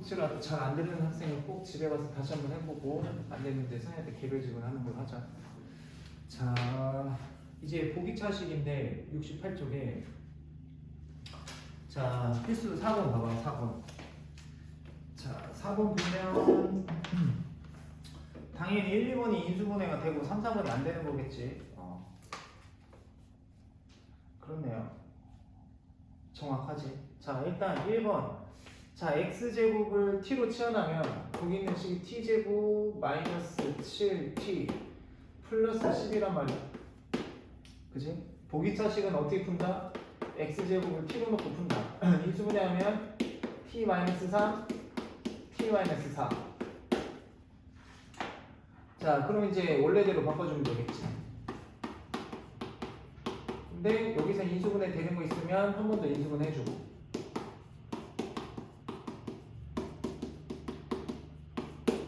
혹시라도 잘 안 되는 학생은 꼭 집에 가서 다시 한번 해보고 안 되는데 선생님한테 개별 지원하는 걸 하자. 자, 이제 보기 차식인데 68쪽에 자 필수 4번 봐봐. 4번. 자 4번 보면 당연히 1, 2번이 인수분해가 되고 3, 4번이 안 되는 거겠지. 그렇네요. 정확하지. 자 일단 1번. 자 x제곱을 t로 치환하면 거기 있는 식이 t제곱 마이너스 7t 플러스 10이란 말이야. 그지? 보기차식은 어떻게 푼다? x제곱을 t로 놓고 푼다. 인수분해하면 t 마이너스 3 t 마이너스 4. 자 그럼 이제 원래대로 바꿔주면 되겠지. 근데 여기서 인수분해 되는 거 있으면 한 번 더 인수분해 해주고.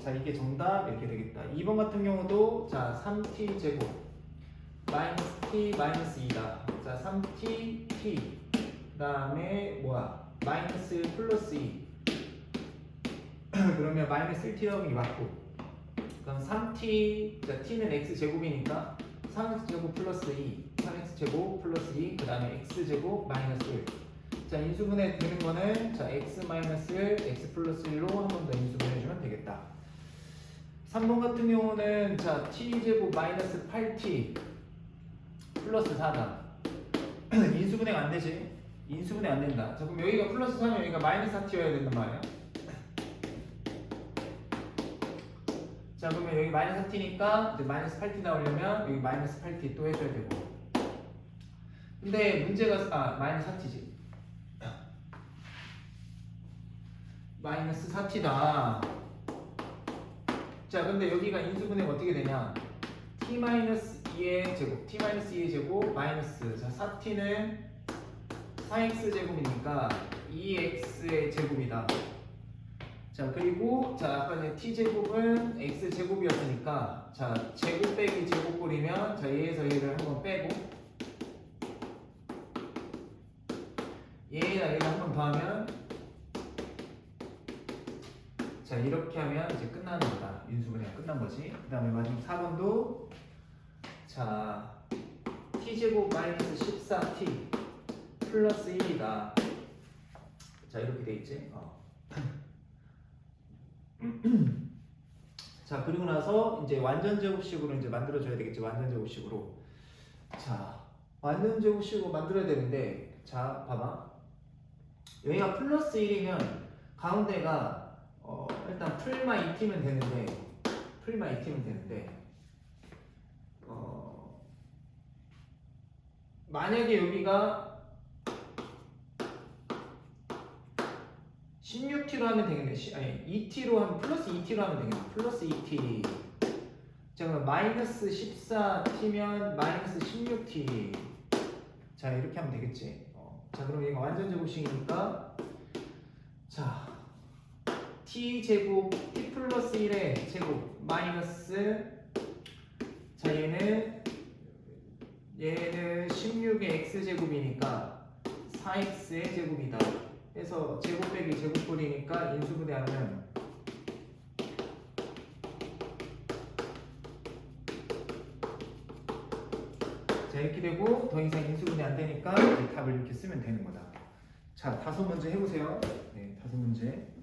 자 이게 정답 이렇게 되겠다. 2번 같은 경우도 자 3t 제곱 마이너스 t 마이너스 2다. 자 3t t 그 다음에 뭐야 마이너스 플러스 2 그러면 마이너스 1t라고 맞고 그럼 3t 자 t는 x제곱이니까 3x제곱 플러스 2 3x제곱 플러스 2 그 다음에 x제곱 마이너스 1. 자 인수분해 되는 거는 자 x 마이너스 1 x 플러스 1로 한 번 더 인수분해 해주면 되겠다. 3번 같은 경우는 자 t제곱 마이너스 8t 플러스 4다. 인수분해가 안 되지. 인수분해 안 된다. 자 그럼 여기가 플러스 3이면 여기가 마이너스 4t여야 된단 말이야. 자 그러면 여기 마이너스 4t니까 이제 마이너스 8t 나오려면 여기 마이너스 8t 또 해줘야 되고. 근데 문제가 마이너스 4t지. 마이너스 4t다. 자 근데 여기가 인수분해가 어떻게 되냐? t-2의 제곱 t-2의 제곱 마이너스 자 4t는 4x 제곱이니까 2x의 제곱이다. 자 그리고 자 아까 전 t제곱은 x제곱이었으니까 자 제곱 빼기 제곱꼴이면 자 얘에서 얘를 한번 빼고 얘에다 얘를 한번 더하면 자 이렇게 하면 이제 끝나는 거다. 인수분해가 끝난 거지. 그 다음에 마지막 4번도 자 t제곱 마이너스 14t 플러스 1이다. 자 이렇게 돼 있지. 자 그리고 나서 이제 완전 제곱식으로 이제 만들어줘야 되겠지. 완전 제곱식으로. 자 완전 제곱식으로 만들어야 되는데 자 봐봐. 여기가 플러스 1이면 가운데가 일단 풀마 2t면 되는데 풀마 2t면 되는데 만약에 여기가 16t로 하면 되겠네. 아니 2t로 하면 플러스 2t로 하면 되겠네. 플러스 2t. 자 그럼 마이너스 14t면 마이너스 16t. 자 이렇게 하면 되겠지. 자 그럼 얘가 완전 제곱식이니까 자 t제곱 t 플러스 1의 제곱 마이너스 자 얘는 16의 x제곱이니까 4x의 제곱이다. 해서 제곱 빼기 제곱꼴이니까 인수분해하면 자 이렇게 되고 더 이상 인수분해 안 되니까 이제 답을 이렇게 쓰면 되는 거다. 자 5문제 해보세요. 네 5문제.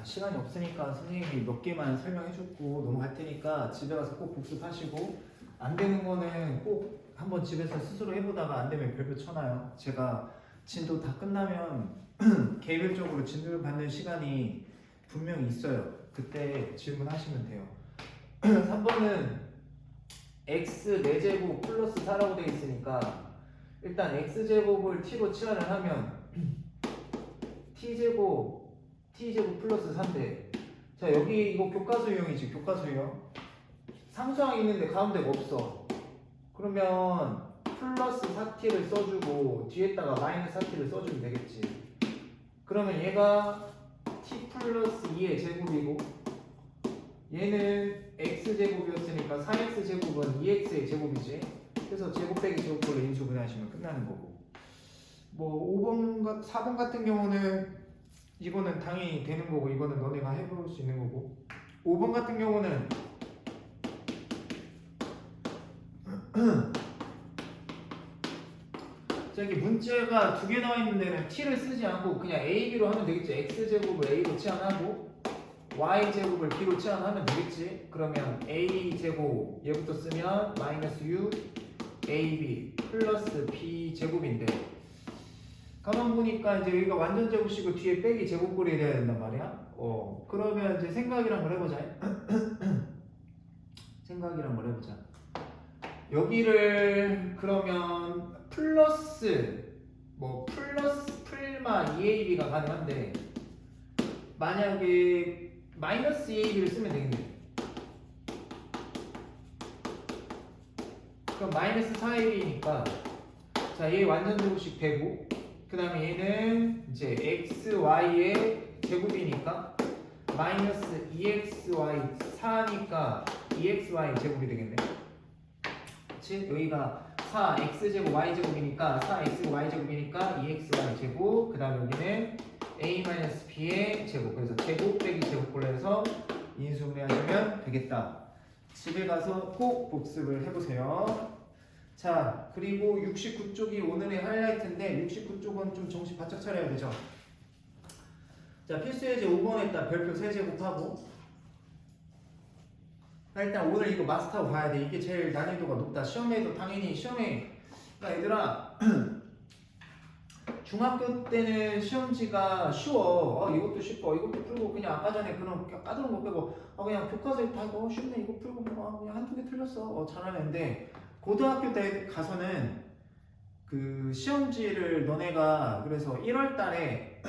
시간이 없으니까 선생님이 몇 개만 설명해줬고 넘어갈 테니까 집에 가서 꼭 복습하시고 안 되는 거는 꼭 한번 집에서 스스로 해보다가 안 되면 별표 쳐놔요. 제가 진도 다 끝나면 개별적으로 진도를 받는 시간이 분명히 있어요. 그때 질문하시면 돼요. 3번은 x 4제곱 플러스 4라고 되어 있으니까 일단 x제곱을 t로 치환을 하면 t제곱 플러스 3대. 자, 여기 이거 교과서 유형이지. 교과서 유형. 상수항이 있는데 가운데가 없어. 그러면 플러스 4t를 써주고 뒤에다가 마이너스 4t를 써주면 되겠지. 그러면 얘가 t 플러스 2의 제곱이고 얘는 x제곱이었으니까 4x제곱은 2x의 제곱이지. 그래서 제곱 빼기 제곱꼴로 인수 분해하시면 끝나는 거고, 뭐 4번 같은 경우는 이거는 당연히 되는 거고 이거는 너네가 해볼 수 있는 거고, 5번 같은 경우는 저기 문제가 두 개 나와 있는 데는 t를 쓰지 않고 그냥 a, b로 하면 되겠지. x제곱을 a로 치환하고 y제곱을 b로 치환하면 되겠지. 그러면 a제곱 얘부터 쓰면 마이너스 u ab 플러스 b제곱인데 가만 보니까 이제 여기가 완전 제곱이고 뒤에 빼기 제곱꼴이 돼야 된단 말이야. 그러면 이제 생각이란 걸 해보자. 생각이란 걸 해보자. 여기를 그러면 플러스 풀마 2ab가 가능한데 만약에 마이너스 2ab를 쓰면 되겠네. 그럼 마이너스 4ab니까 자, 얘 완전 제곱식 되고 그 다음에 얘는 이제 xy의 제곱이니까 마이너스 2xy 4니까 2xy 제곱이 되겠네. 그치? 여기가 4x제곱 y제곱이니까 4xy제곱이니까 2xy 제곱, 그 다음에 여기는 a-b의 제곱. 그래서 제곱 빼기 제곱꼴로 해서 인수분해하시면 되겠다. 집에 가서 꼭 복습을 해보세요. 자, 그리고 69쪽이 오늘의 하이라이트인데 69쪽은 좀 정신 바짝 차려야 되죠. 자, 필수예제 5번 했다. 별표 3제곱하고 일단 오늘 이거 마스터하고 봐야 돼. 이게 제일 난이도가 높다. 시험에도 당연히 그러니까 얘들아 중학교 때는 시험지가 쉬워. 이것도 쉽고 이것도 풀고 그냥 아까 전에 그런 까다로운 거 빼고 그냥 교과서에 다 쉽네 이거 풀고 그냥 한두 개 틀렸어. 잘하는데 고등학교 때 가서는 그 시험지를 너네가 그래서 1월 달에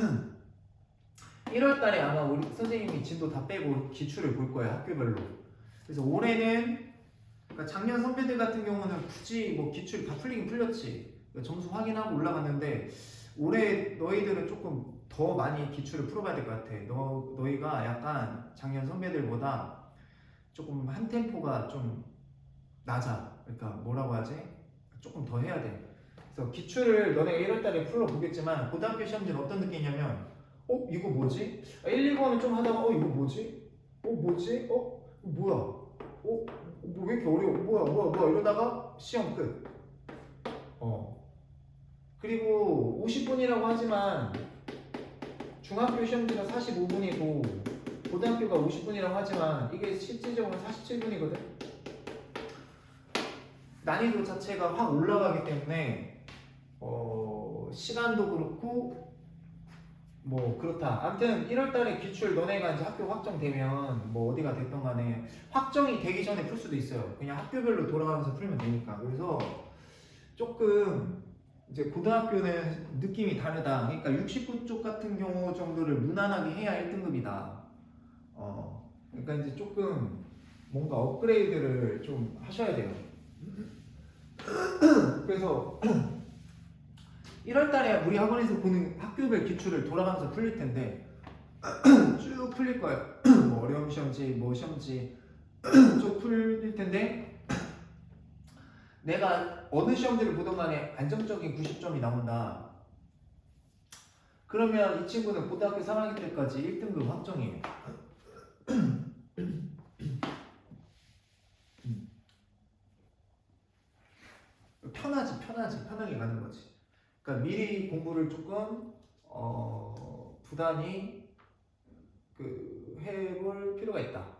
아마 우리 선생님이 진도 다 빼고 기출을 볼 거야, 학교별로. 그래서 올해는 그러니까 작년 선배들 같은 경우는 굳이 뭐 기출 다 풀리긴 풀렸지. 점수 확인하고 올라갔는데 올해 너희들은 조금 더 많이 기출을 풀어봐야 될 것 같아. 너희가 약간 작년 선배들보다 조금 한 템포가 좀 낮아. 그러니까 뭐라고 하지? 조금 더 해야 돼. 그래서 기출을 너네가 1월달에 풀어보겠지만 고등학교 시험지는 어떤 느낌이냐면 이거 뭐지? 1, 2번은 좀 하다가 이거 뭐지? 뭐지? 뭐야? 뭐 왜 이렇게 어려워? 뭐야? 이러다가 시험 끝. 그리고 50분이라고 하지만 중학교 시험지가 45분이고 고등학교가 50분이라고 하지만 이게 실질적으로 47분이거든. 난이도 자체가 확 올라가기 때문에 시간도 그렇고 뭐 그렇다. 아무튼 1월달에 기출 너네가 이제 학교 확정되면 뭐 어디가 됐던 간에 확정이 되기 전에 풀 수도 있어요. 그냥 학교별로 돌아가면서 풀면 되니까. 그래서 조금 이제 고등학교는 느낌이 다르다. 그러니까 69쪽 같은 경우 정도를 무난하게 해야 1등급이다. 그러니까 이제 조금 뭔가 업그레이드를 좀 하셔야 돼요. 그래서 1월달에 우리 학원에서 보는 학교별 기출을 돌아가면서 풀릴 텐데 쭉 풀릴 거예요. 뭐 어려움 시험지, 뭐 시험지 쭉 풀릴 텐데 내가 어느 시험지를 보던 간에 안정적인 90점이 나온다. 그러면 이 친구는 고등학교 3학년 때까지 1등급 확정이에요. 편하게 가는 거지. 그러니까 미리 공부를 조금 부단히 해볼 필요가 있다.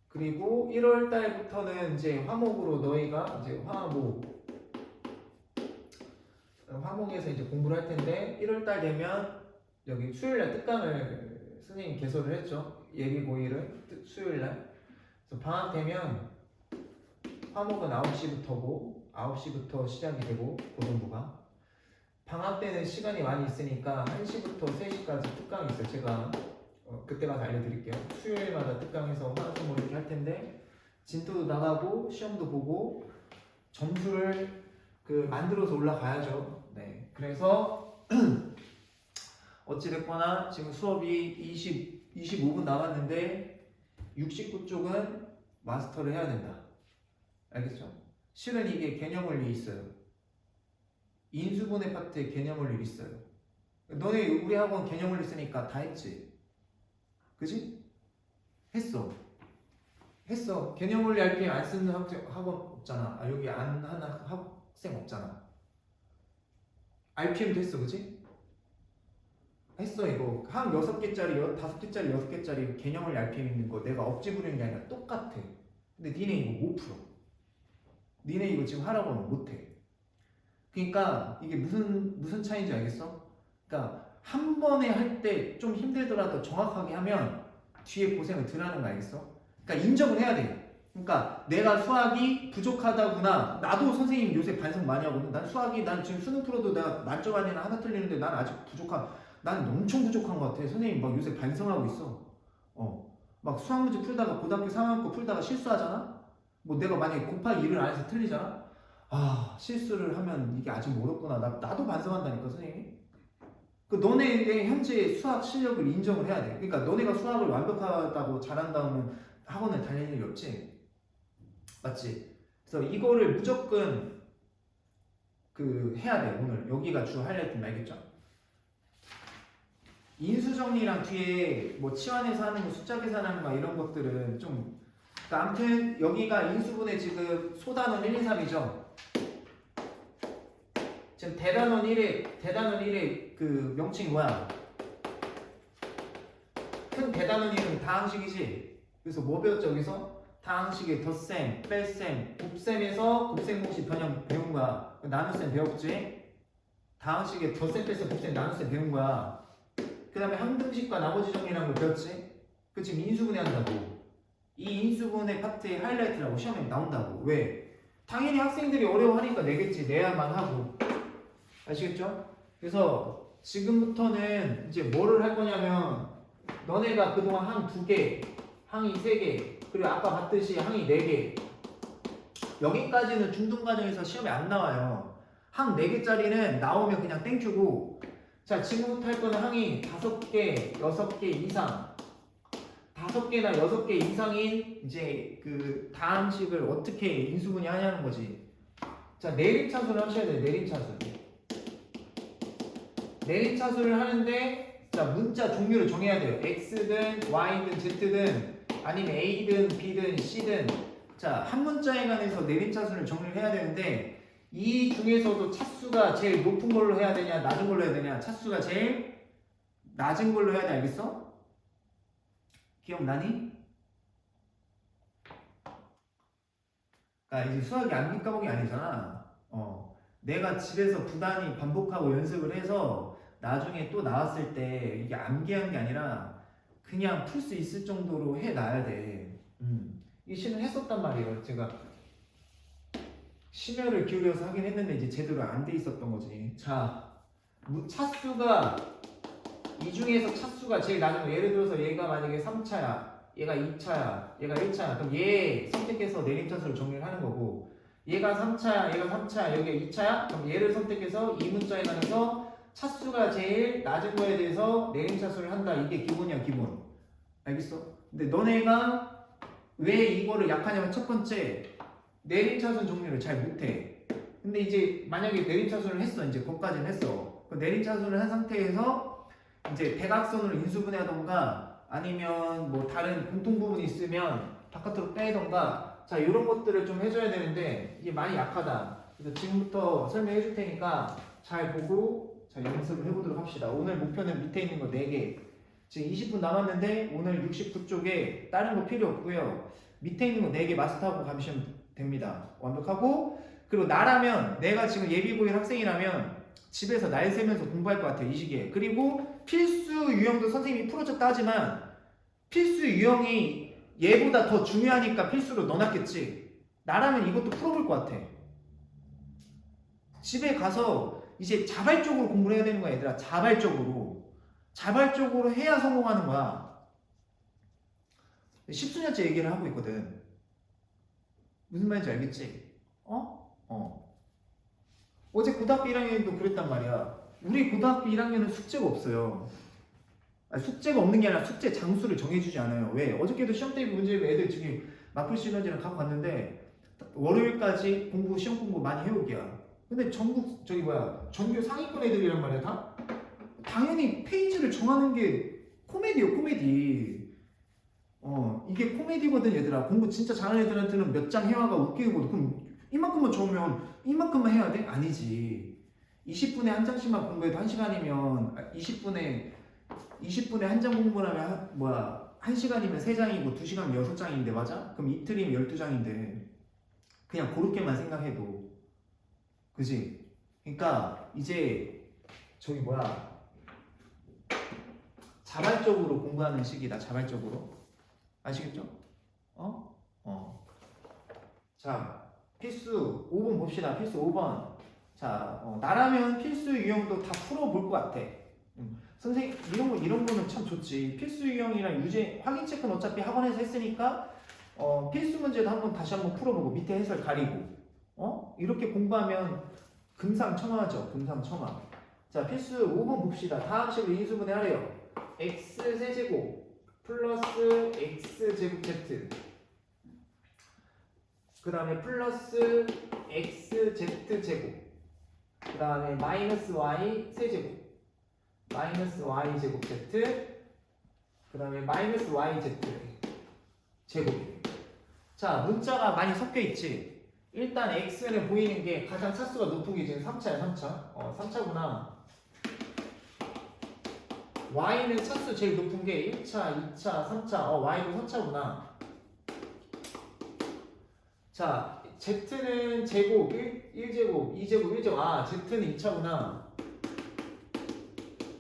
그리고 1월 달부터는 이제 화목으로 너희가 이제 화목에서 이제 공부를 할 텐데 1월 달 되면 여기 수요일 날 특강을 선생님 개설을 했죠. 예비 고1은 수요일 날. 그래서 방학 되면 화목은 9시부터고 9시부터 시작이 되고 고등부가 방학 때는 시간이 많이 있으니까 1시부터 3시까지 특강이 있어요. 제가 그때 가서 알려드릴게요. 수요일마다 특강해서 화수목 이렇게 할 텐데 진도도 나가고 시험도 보고 점수를 만들어서 올라가야죠. 네, 그래서 어찌됐거나 지금 수업이 25분 남았는데 69쪽은 마스터를 해야 된다. 알겠죠? 실은 이게 개념원리 있어요. 인수분해 파트에 개념원리 있어요. 너네 우리 학원 개념원리 쓰니까 다 했지? 그지? 했어. 개념원리 RPM 안 쓰는 학원 없잖아. 여기 안 하는 학생 없잖아. RPM도 했어, 그지? 했어. 이거 한 6개짜리, 5개짜리, 6개짜리 개념원리 RPM 있는 거 내가 억지 부리는 게 아니라 똑같아. 근데 니네 이거 못 풀어. 니네 이거 지금 하라고 하면 못해. 그러니까 이게 무슨 차이인지 알겠어? 그러니까 한 번에 할 때 좀 힘들더라도 정확하게 하면 뒤에 고생을 덜 하는 거 알겠어? 그러니까 인정을 해야 돼. 그러니까 내가 수학이 부족하다구나. 나도 선생님 요새 반성 많이 하거든. 난 지금 수능 풀어도 내가 만점 아니나 하나 틀리는데 난 아직 난 엄청 부족한 것 같아. 선생님 막 요새 반성하고 있어. 막 수학 문제 풀다가 고등학교 3학년 거 풀다가 실수하잖아? 뭐 내가 만약에 곱하기 2를 안 해서 틀리잖아? 실수를 하면 이게 아직 모르구나. 나도 반성한다니까, 선생님이. 너네의 현재 수학 실력을 인정을 해야 돼. 그러니까 너네가 수학을 완벽하다고 잘한다면 학원을 다닐 일이 없지. 맞지? 그래서 이거를 무조건 해야 돼. 오늘 여기가 주 하이라이트인 알겠죠? 인수정리랑 뒤에 뭐 치환해서 하는 거, 숫자 계산하는 거 이런 것들은 좀 그러니까 아무튼 여기가 인수분해 지금 소단원 1, 2, 3이죠. 지금 대단원 1의 그 명칭이 뭐야? 큰 대단원 1은 다항식이지. 그래서 뭐 배웠죠 여기서? 다항식의 덧셈, 뺄셈, 곱셈에서 곱셈공식 변형 배운 거야. 나눗셈 배웠지? 다항식의 덧셈, 뺄셈, 곱셈, 나눗셈 배운 거야. 그 다음에 항등식과 나머지 정리라는 걸 배웠지? 그 지금 인수분해 한다고. 이 인수분해 파트의 하이라이트라고 시험에 나온다고. 왜? 당연히 학생들이 어려워하니까 내겠지. 내야만 하고. 아시겠죠? 그래서 지금부터는 이제 뭐를 할 거냐면 너네가 그동안 항 2개, 항이 3개, 그리고 아까 봤듯이 항이 4개 여기까지는 중등과정에서 시험에 안 나와요. 항 4개짜리는 나오면 그냥 땡큐고 자 지금부터 할 거는 항이 5개, 6개 이상 5개나 6개 이상인 이제 그 다항식을 어떻게 인수분해 하냐는 거지. 자 내림차수를 하셔야 돼요. 내림차수를 하는데 자 문자 종류를 정해야 돼요. X든 Y든 Z든 아니면 A든 B든 C든 자 한 문자에 관해서 내림차수를 정리를 해야 되는데 이 중에서도 차수가 제일 높은 걸로 해야 되냐 낮은 걸로 해야 되냐 차수가 제일 낮은 걸로 해야 돼. 알겠어? 기억나니? 그러니까 이제 수학이 암기 과목이 아니잖아. 내가 집에서 부단히 반복하고 연습을 해서 나중에 또 나왔을 때 이게 암기한 게 아니라 그냥 풀 수 있을 정도로 해놔야 돼. 이 시는 했었단 말이에요. 제가 심혈을 기울여서 하긴 했는데 이제 제대로 안 돼 있었던 거지. 자, 차수가 이 중에서 차수가 제일 낮은 거 예를 들어서 얘가 만약에 3차야 얘가 2차야 얘가 1차야 그럼 얘 선택해서 내림차수를 정리를 하는 거고 얘가 3차야 얘가 3차야 여기가 2차야 그럼 얘를 선택해서 이 문자에 관해서 차수가 제일 낮은 거에 대해서 내림차수를 한다. 이게 기본이야 기본. 알겠어? 근데 너네가 왜 이거를 약하냐면 첫 번째 내림차수 정리를 잘 못해. 근데 이제 만약에 내림차수를 했어. 이제 거기까지는 했어. 그 내림차수를 한 상태에서 이제 대각선으로 인수분해하던가 아니면 뭐 다른 공통 부분이 있으면 바깥으로 빼던가 자 이런 것들을 좀 해줘야 되는데 이게 많이 약하다. 그래서 지금부터 설명해 줄 테니까 잘 보고 자 연습을 해보도록 합시다. 오늘 목표는 밑에 있는 거 4개 지금 20분 남았는데 오늘 69쪽에 다른 거 필요 없고요. 밑에 있는 거 4개 마스터하고 가시면 됩니다. 완벽하고. 그리고 나라면 내가 지금 예비고일 학생이라면 집에서 날 새면서 공부할 것 같아요. 이 시기에. 그리고 필수 유형도 선생님이 풀어줬다 하지만 필수 유형이 얘보다 더 중요하니까 필수로 넣어놨겠지. 나라면 이것도 풀어볼 것 같아. 집에 가서 이제 자발적으로 공부를 해야 되는 거야, 얘들아. 자발적으로 해야 성공하는 거야. 10수년째 얘기를 하고 있거든. 무슨 말인지 알겠지? 어제 고등학교 1학년도 그랬단 말이야. 우리 고등학교 1학년은 숙제가 없어요. 아니, 숙제가 없는 게 아니라 숙제 장수를 정해주지 않아요. 왜? 어저께도 시험 대비 문제고 애들 지금 마플 시너지랑 갖고 갔는데 월요일까지 시험 공부 많이 해오기야. 근데 전국 전교 상위권 애들이란 말이야 다? 당연히 페이지를 정하는 게 코미디요, 코미디. 이게 코미디거든 얘들아. 공부 진짜 잘하는 애들한테는 몇 장 해와가 웃기는 거든. 그럼 이만큼만 적으면 이만큼만 해야 돼? 아니지. 20분에 한 장씩만 공부해도 1시간이면 20분에 한 장 공부를 하면 1시간이면 3장이고 2시간이면 6장인데 맞아? 그럼 이틀이면 12장인데 그냥 그렇게만 생각해도 그지? 그러니까 이제 자발적으로 공부하는 시기다. 자발적으로. 아시겠죠? 자, 필수 5번 봅시다. 필수 5번. 자, 나라면 필수 유형도 다 풀어볼 것 같아. 선생님 이런 거는 참 좋지. 필수 유형이랑 유제 확인 체크는 어차피 학원에서 했으니까 필수 문제도 다시 한번 풀어보고 밑에 해설 가리고 이렇게 공부하면 금상첨화죠. 금상첨화. 자, 필수 5번 봅시다. 다음 식으로 인수분해 하래요. x 세제곱 플러스 x 제곱 z 그 다음에 플러스 x z 제곱 그 다음에 마이너스 y 세제곱 마이너스 y 제곱 z 그 다음에 마이너스 y z 제곱. 자, 문자가 많이 섞여 있지. 일단 x는 보이는 게 가장 차수가 높은 게 지금 3차야. 3차 3차구나. y는 차수 제일 높은 게 1차, 2차, 3차. y도 3차구나. 자, z는 제곱 1제곱 2제곱 1제곱. z는 2차구나.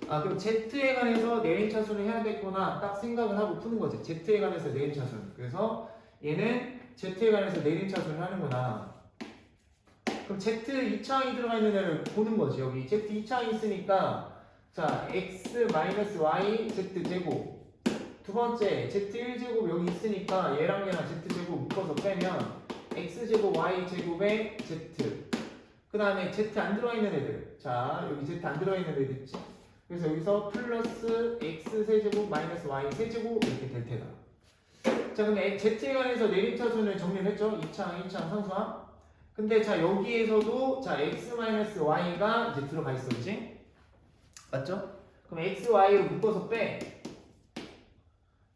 그럼 z에 관해서 내림차수를 해야겠구나 딱 생각을 하고 푸는 거지. z에 관해서 내림차수. 그래서 얘는 z에 관해서 내림차수를 하는구나. 그럼 z 2차항이 들어가 있는 애를 보는 거지. 여기 z 2차항이 있으니까 자, x-y z제곱. 두 번째 z 1제곱 여기 있으니까 얘랑 z제곱 묶어서 빼면 x제곱 y제곱에 z. 그 다음에 z 안 들어가 있는 애들. 자, 여기 z 안 들어가 있는 애들 있지. 그래서 여기서 플러스 x 세제곱 마이너스 y 세제곱 이렇게 될 테다. 자, 그럼 z에 관해서 내림차순을 정리를 했죠. 2차항, 1차항, 상수항. 근데 자, 여기에서도 자, x-y가 이제 들어가 있어. 그치? 맞죠? 그럼 x, y를 묶어서 빼.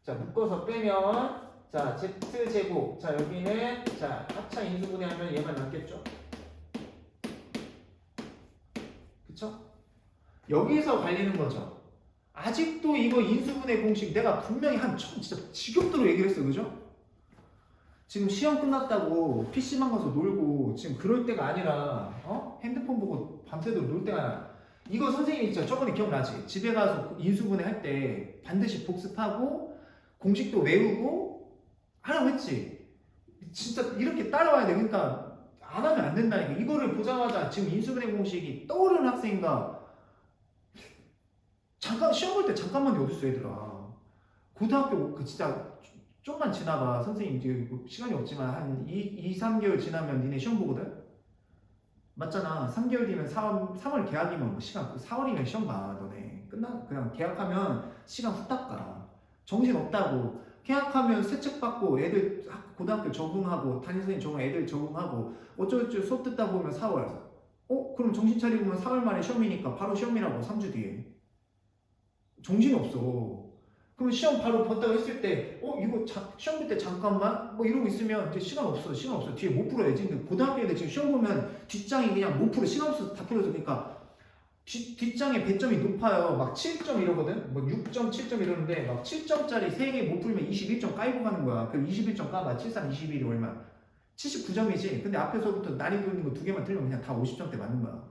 자, 묶어서 빼면 자, z제곱. 자, 여기는 자, 합차 인수분해하면 얘만 남겠죠? 그쵸? 여기서 갈리는 거죠. 아직도 이거 인수분해 공식 내가 분명히 진짜 지겹도록 얘기를 했어. 그죠? 지금 시험 끝났다고 PC방 가서 놀고 지금 그럴 때가 아니라 핸드폰 보고 밤새도록 놀 때가 아니라 이거 선생님이 진짜 저번에 기억나지? 집에 가서 인수분해 할 때 반드시 복습하고 공식도 외우고 하라고 했지. 진짜 이렇게 따라와야 돼. 그러니까 안 하면 안 된다니까. 이거를 보자마자 지금 인수분해 공식이 떠오르는 학생인가 잠깐 시험 볼 때 잠깐만 어딨어 얘들아. 고등학교 진짜 좀만 지나봐. 선생님 이제 시간이 없지만 한 2, 3개월 지나면 니네 시험 보거든? 맞잖아. 3개월 뒤면 3월 개학이면 시간 4월이면 시험 봐. 너네 그냥 개학하면 시간 후딱 가. 정신 없다고. 개학하면 새 책 받고 애들 고등학교 적응하고 담임선생님 적응 애들 적응하고 어쩌고저쩌고 수업 듣다 보면 4월. 그럼 정신 차리고 보면 4월 말에 시험이니까 바로 시험이라고. 3주 뒤에. 정신이 없어. 그럼 시험 바로 봤다고 했을 때 이거 시험 볼 때 잠깐만 이러고 있으면 이제 시간 없어. 뒤에 못 풀어야지. 근데 고등학교 애들 지금 시험 보면 뒷장이 그냥 못 풀어. 시간 없어서 다 풀어서. 그러니까 뒷장에 배점이 높아요. 막 7점 이러거든. 뭐 6점, 7점 이러는데 막 7점짜리 3개 못 풀면 21점 까이고 가는 거야. 그럼 21점 까봐. 7, 3, 21이 얼마? 79점이지. 근데 앞에서부터 난이도 있는 거 2개만 틀리면 그냥 다 50점대 맞는 거야.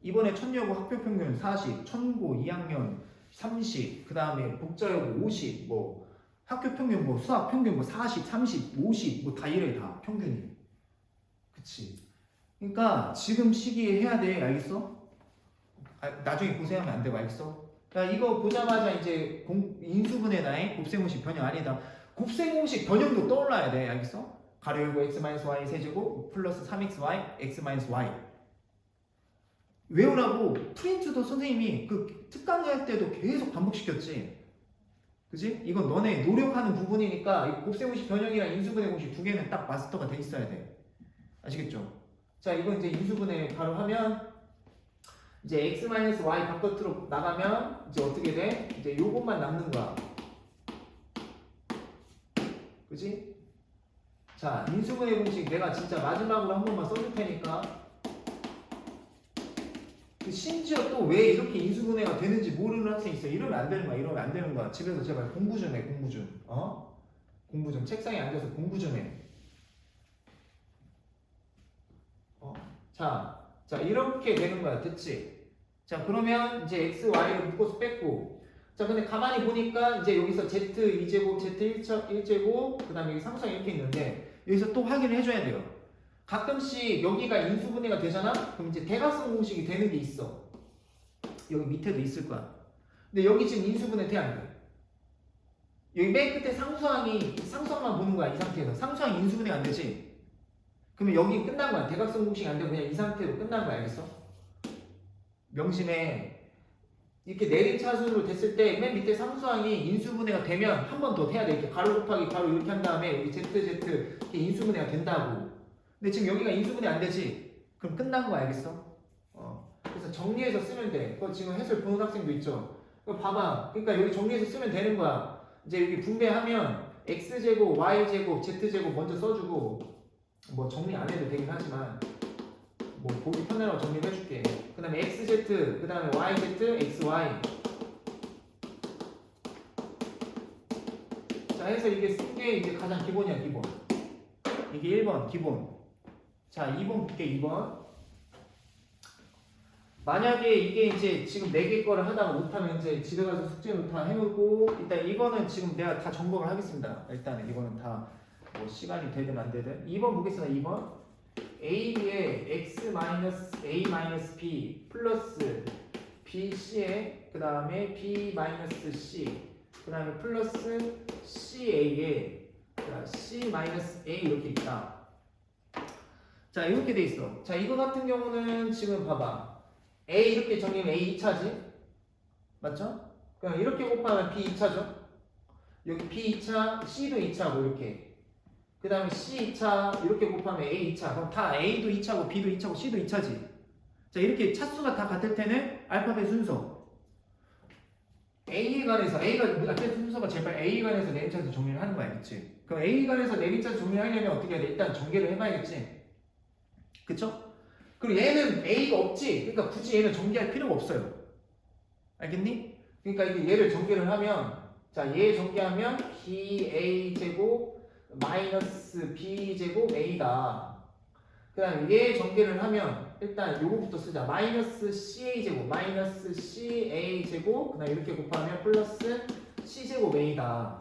이번에 천여고 학교 평균 40, 천고 2학년 30, 그 다음에 복자여고 50, 뭐 학교 평균 뭐 수학 평균 뭐 40, 30, 50 뭐 다 이래 다 평균이. 그치? 그러니까 지금 시기에 해야 돼. 알겠어? 나중에 고생하면 안 되고 알겠어? 야 이거 보자마자 이제 인수분해 나의 곱셈공식 변형 아니다. 곱셈공식 변형도 떠올라야 돼. 알겠어? 가로 열고 x-y 세제곱 플러스 3xy x-y 외우라고 프린트도 선생님이 그 특강 할 때도 계속 반복시켰지. 그지? 이건 너네 노력하는 부분이니까 이 곱셈공식 변형이랑 인수분해 공식 두 개는 딱 마스터가 돼 있어야 돼. 아시겠죠? 자, 이건 이제 인수분해 바로 하면 이제 x-y 바깥으로 나가면 이제 어떻게 돼? 이제 요것만 남는 거야. 그지? 자, 인수분해 공식 내가 진짜 마지막으로 한 번만 써줄 테니까 심지어 또 왜 이렇게 인수분해가 되는지 모르는 학생이 있어. 이러면 안 되는 거야. 이러면 안 되는 거야. 집에서 제발 공부 좀 해. 공부 좀. 공부 좀. 책상에 앉아서 공부 좀 해. 자, 이렇게 되는 거야. 됐지? 자, 그러면 이제 x, y를 묶어서 뺐고. 자, 근데 가만히 보니까 이제 여기서 z 2제곱, z 1제곱, 그 다음에 여기 상수항 이렇게 있는데 여기서 또 확인을 해줘야 돼요. 가끔씩 여기가 인수분해가 되잖아? 그럼 이제 대각선 공식이 되는 게 있어. 여기 밑에도 있을 거야. 근데 여기 지금 인수분해 돼 안 돼? 여기 맨 끝에 상수항만 보는 거야. 이 상태에서. 상수항 인수분해가 안 되지? 그러면 여기 끝난 거야. 대각선 공식이 안 되고 그냥 이 상태로 끝난 거야. 알겠어? 명심해. 이렇게 내림차순으로 됐을 때 맨 밑에 상수항이 인수분해가 되면 한 번 더 해야 돼. 이렇게 가로 곱하기 가로 이렇게 한 다음에 여기 z 이렇게 인수분해가 된다고. 근데 지금 여기가 인수분해 안 되지? 그럼 끝난 거 알겠어? 그래서 정리해서 쓰면 돼. 그거 지금 해설 보는 학생도 있죠? 그거 봐봐. 그러니까 여기 정리해서 쓰면 되는 거야. 이제 여기 분배하면 x제곱, y제곱, z제곱 먼저 써주고 뭐 정리 안 해도 되긴 하지만 뭐 보기 편하라고 정리를 해줄게. 그 다음에 xz, 그 다음에 yz, xy 자 해서 이게 쓴 게 이제 가장 기본이야. 기본. 이게 1번 기본. 자, 2번 볼게. 2번. 만약에 이게 이제 지금 4개 거를 하다가 못하면 이제 집에 가서 숙제를 다 해오고 일단 이거는 지금 내가 다 점검을 하겠습니다. 일단은 이거는 다 뭐 시간이 되든 안 되든 2번 보겠습니다. 2번 AB에 x-a-b 플러스 BC에 그 다음에 b-c 그 다음에 플러스 CA에 C-a 이렇게 있다. 자 이렇게 돼 있어. 자 이거 같은 경우는 지금 봐봐. A 이렇게 정리하면 A 2차지 맞죠? 그럼 이렇게 곱하면 B 2차죠. 여기 B 2차, C도 2차고 이렇게. 그 다음에 C 2차 이렇게 곱하면 A 2차. 그럼 다 A도 2차고 B도 2차고 C도 2차지. 자 이렇게 차수가 다 같을 때는 알파벳 순서 A에 관해서 A가 앞에 순서가 제발 A에 관해서 내림차수 정리를 하는 거야. 그치? 그럼 A에 관해서 내림차수 정리를 하려면 어떻게 해야 돼? 일단 전개를 해봐야겠지. 그쵸? 그리고 얘는 A가 없지. 그러니까 굳이 얘는 전개할 필요가 없어요. 알겠니? 그러니까 이게 얘를 전개를 하면 자, 얘 전개하면 BA제곱 마이너스 B제곱 A다. 그 다음에 얘 전개를 하면 일단 요거부터 쓰자. 마이너스 CA제곱 마이너스 CA제곱 그 다음에 이렇게 곱하면 플러스 C제곱 A다.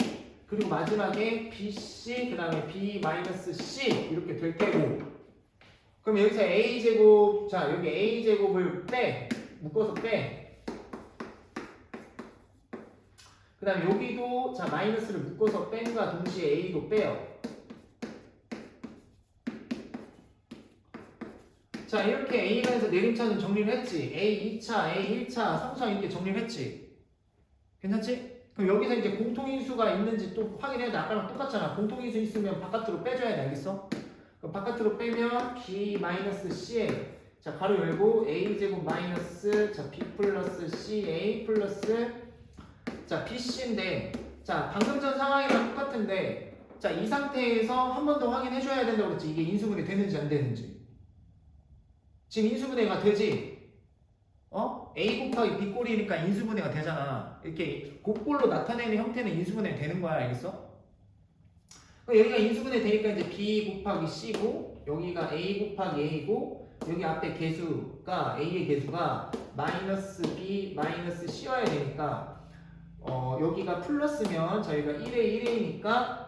그리고 마지막에 BC 그 다음에 B 마이너스 C 이렇게 될 테고 그럼 여기서 A제곱 자 여기 A제곱을 빼 묶어서 빼 그 다음에 여기도 자 마이너스를 묶어서 뺀과 동시에 A도 빼요. 자 이렇게 A가 해서 내림차는 정리를 했지. A 2차, A 1차, 3차 이렇게 정리를 했지. 괜찮지? 그럼 여기서 이제 공통인수가 있는지 또 확인해야 돼. 아까랑 똑같잖아. 공통인수 있으면 바깥으로 빼줘야 돼. 알겠어? 그럼 바깥으로 빼면 B-C에 자 가로 열고 A제곱 마이너스 자 B 플러스 CA 플러스 자 BC인데 자 방금 전 상황이랑 똑같은데 자 이 상태에서 한 번 더 확인해줘야 된다고 그랬지. 이게 인수분해 되는지 안 되는지. 지금 인수분해가 되지? A 곱하기 B 꼴이니까 인수분해가 되잖아. 이렇게 곡꼴로 나타내는 형태는 인수분해 되는 거야. 알겠어? 여기가 인수분해 되니까 이제 B 곱하기 C고 여기가 A 곱하기 A고 여기 앞에 개수가 A의 개수가 마이너스 B 마이너스 C 와야 되니까 여기가 플러스면 저희가 1에 1이니까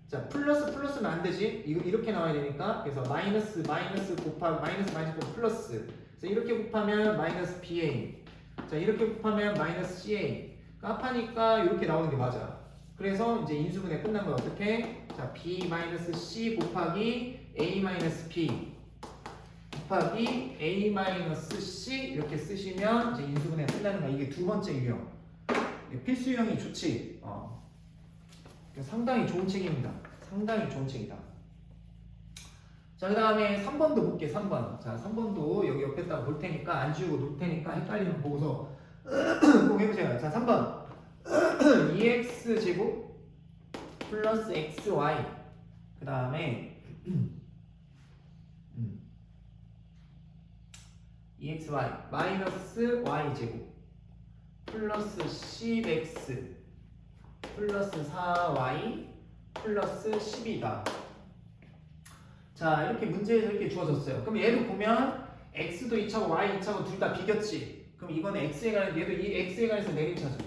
자 플러스는 안 되지. 이거 이렇게 나와야 되니까 그래서 마이너스 곱하기 마이너스 곱하기 플러스. 그래서 이렇게 곱하면 마이너스 BA. 자 이렇게 곱하면 마이너스 CA. 합하니까 이렇게 나오는 게 맞아. 그래서 이제 인수분해 끝난 건 어떻게? 자 B 마이너스 C 곱하기 A 마이너스 B 곱하기 A 마이너스 C 이렇게 쓰시면 이제 인수분해가 끝나는 거야. 이게 두 번째 유형. 필수 유형이 좋지. 상당히 좋은 책입니다. 상당히 좋은 책이다. 자, 그 다음에 3번도 볼게, 3번. 자, 3번도 여기 옆에다가 볼 테니까, 안 지우고 놓을 테니까 헷갈리면 보고서 꼭 해보세요. 자, 3번. 2x제곱 플러스 xy. 그 다음에 2xy 마이너스 y제곱 플러스 10x 플러스 4y 플러스 10이다. 자 이렇게 문제에서 이렇게 주어졌어요. 그럼 얘를 보면 x도 2차고 y 2차고 둘 다 비겼지. 그럼 이거는 x에 관해서 얘도 이 x에 관해서 내림차죠.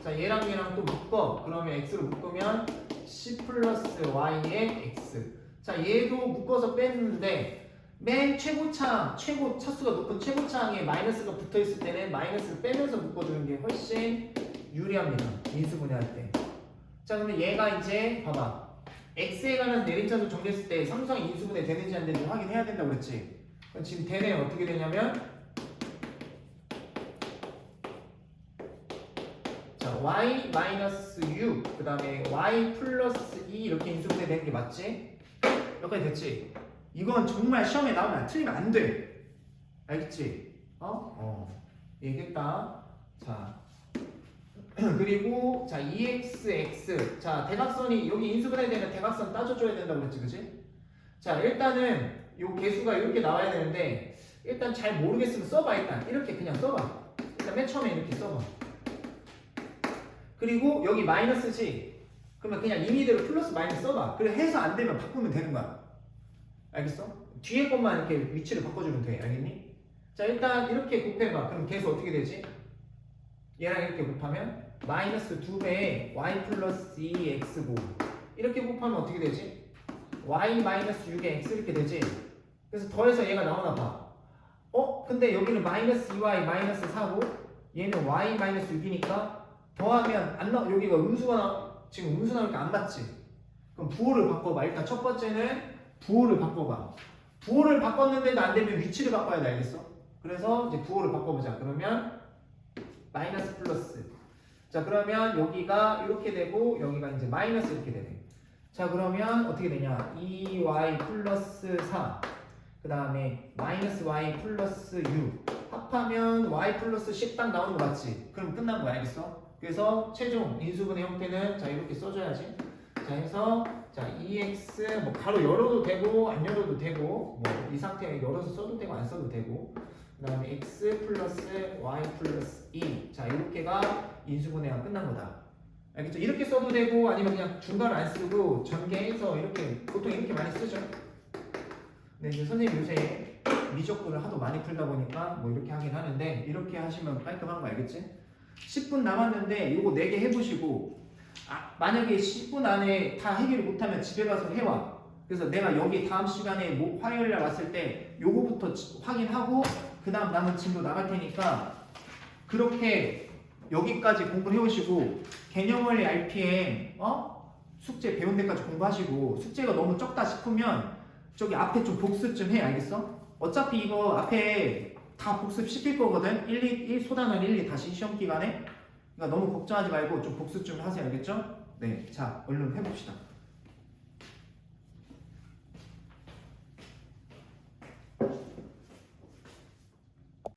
자 얘랑 얘랑 또 묶어. 그러면 x로 묶으면 10 플러스 y의 x. 자 얘도 묶어서 뺐는데 맨 최고창, 최고 차수가 높은 최고창에 마이너스가 붙어있을 때는 마이너스를 빼면서 묶어주는 게 훨씬 유리합니다. 인수분해할 때. 자 그러면 얘가 이제 봐봐. x에 관한 내림차수 정리했을 때 삼수항 인수분해 되는지 안 되는지 확인해야 된다고 그랬지. 그럼 지금 되네요. 어떻게 되냐면 자 y 마이너스 6 그 다음에 y 플러스 2 이렇게 인수분해 되는 게 맞지? 여기까지 됐지? 이건 정말 시험에 나오면 틀리면 안 돼. 알겠지? 얘기했다. 자 그리고 자 2xx 자 대각선이 여기 인수분해 되면 대각선 따져줘야 된다고 그랬지, 그치? 자 일단은 요 개수가 이렇게 나와야 되는데 일단 잘 모르겠으면 써봐. 일단 이렇게 그냥 써봐. 일단 맨 처음에 이렇게 써봐. 그리고 여기 마이너스지? 그러면 그냥 임의대로 플러스 마이너스 써봐. 그래 해서 안 되면 바꾸면 되는 거야. 알겠어? 뒤에 것만 이렇게 위치를 바꿔주면 돼. 알겠니? 자 일단 이렇게 곱해봐. 그럼 개수 어떻게 되지? 얘랑 이렇게 곱하면 마이너스 2배의 y 플러스 2x고 이렇게 곱하면 어떻게 되지? y 마이너스 6의 x 이렇게 되지? 그래서 더해서 얘가 나오나 봐. 근데 여기는 마이너스 2y 마이너스 4고 얘는 y 마이너스 6이니까 더하면 안 나, 여기가 음수가 지금 음수 나오니까 안 맞지? 그럼 부호를 바꿔봐. 일단 첫 번째는 부호를 바꿔봐. 부호를 바꿨는데도 안 되면 위치를 바꿔야 돼. 알겠어? 그래서 이제 부호를 바꿔보자. 그러면 마이너스 플러스. 자 그러면 여기가 이렇게 되고 여기가 이제 마이너스 이렇게 되네. 자 그러면 어떻게 되냐? 2y 플러스 4. 그 다음에 마이너스 y 플러스 6. 합하면 y 플러스 10 딱 나오는 거 맞지? 그럼 끝난 거야. 알겠어? 그래서 최종 인수분해 형태는 자 이렇게 써줘야지. 자 해서 자 2x 뭐 가로 열어도 되고 안 열어도 되고 뭐 이 상태에 열어서 써도 되고 안 써도 되고 그 다음에 x 플러스 y 플러스 2. 자 이렇게가 인수분해가 끝난 거다. 알겠죠? 이렇게 써도 되고 아니면 그냥 중간을 안 쓰고 전개해서 이렇게 보통 이렇게 많이 쓰죠. 근데 이제 선생님 요새 미적분을 하도 많이 풀다 보니까 뭐 이렇게 하긴 하는데 이렇게 하시면 깔끔한 거 알겠지? 10분 남았는데 요거 4개 해보시고 만약에 10분 안에 다 해결을 못하면 집에 가서 해와. 그래서 내가 여기 다음 시간에 뭐 화요일날 왔을 때 요거부터 확인하고 그 다음 남은 진도 나갈 테니까 그렇게 여기까지 공부를 해오시고 개념원리 RPM 숙제 배운 데까지 공부하시고 숙제가 너무 적다 싶으면 저기 앞에 좀 복습 좀 해. 알겠어? 어차피 이거 앞에 다 복습 시킬 거거든. 1 소단원 1, 2 다시 시험 기간에. 그러니까 너무 걱정하지 말고 좀 복습 좀 하세요. 알겠죠? 네, 자 얼른 해봅시다.